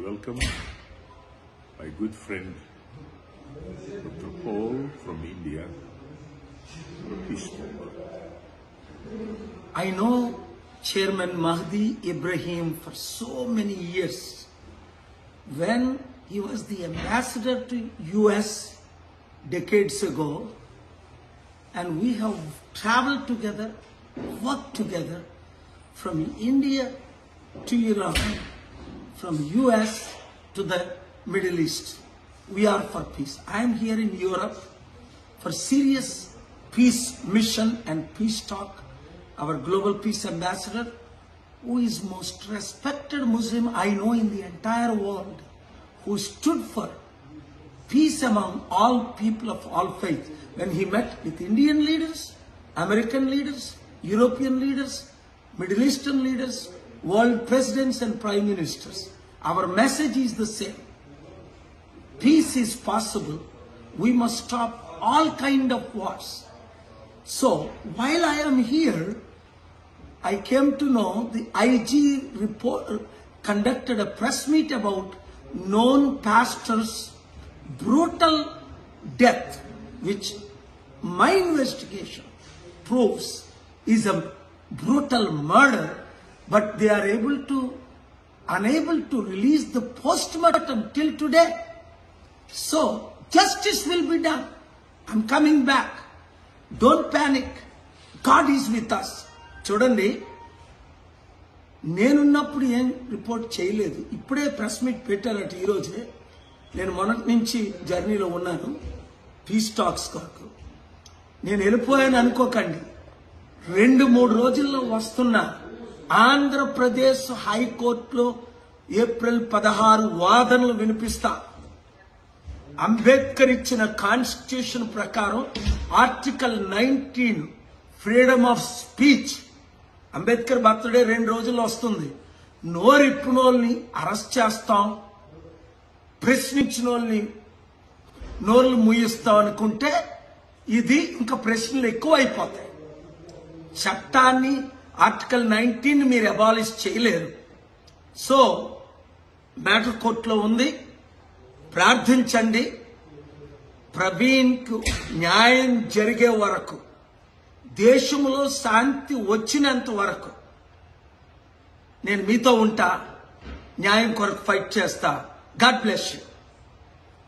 welcome my good friend Dr. Paul from India for a peace talk. I know Chairman Mahdi Ibrahim for so many years. When he was the ambassador to US decades ago, and we have traveled together, worked together from India to Iran, from US to the Middle East. We are for peace. I am here in Europe for serious peace mission and peace talk. Our global peace ambassador, who is most respected Muslim I know in the entire world, who stood for peace among all people of all faith. When he met with Indian leaders, American leaders, European leaders, Middle Eastern leaders, world presidents and prime ministers, our message is the same. Peace is possible. We must stop all kind of wars. So, while I am here, I came to know the IG report conducted a press meet about known pastor's brutal death, which my investigation proves is a brutal murder, but they are unable to release the postmortem till today. So, justice will be done. I'm coming back. Don't panic. God is with us. చూడండి, నేనున్నప్పుడు ఏం report చేయలేదు. ఇప్పుడే press meet పెట్టారట ఈరోజే. నేను మొదటి నుంచి జర్నీలో ఉన్నాను పీస్ టాక్స్ కొరకు. నేను వెళ్ళిపోయాను అనుకోకండి. 2-3 రోజుల్లో వస్తున్నా. ఆంధ్రప్రదేశ్ హైకోర్టులో ఏప్రిల్ 16 వాదనలు వినిపిస్తా. అంబేద్కర్ ఇచ్చిన కాన్స్టిట్యూషన్ ప్రకారం article 19 freedom of speech. Ambedkar birthday 2 రోజుల్లో వస్తుంది. నోరిప్పునోల్ని అరెస్ట్ చేస్తాం, ప్రశ్నించిన వాళ్ళని నోర్లు ముయిస్తాం అనుకుంటే ఇది ఇంకా ప్రశ్నలు ఎక్కువ అయిపోతాయి. చట్టాన్ని ఆర్టికల్ 19 మీరు అబాలిష్ చేయలేరు. సో మ్యాటర్ కోర్టులో ఉంది. ప్రార్థించండి. ప్రవీణ్కు న్యాయం జరిగే వరకు, దేశంలో శాంతి వచ్చినంత వరకు నేను మీతో ఉంటా. న్యాయం కొరకు ఫైట్ చేస్తా. God bless you.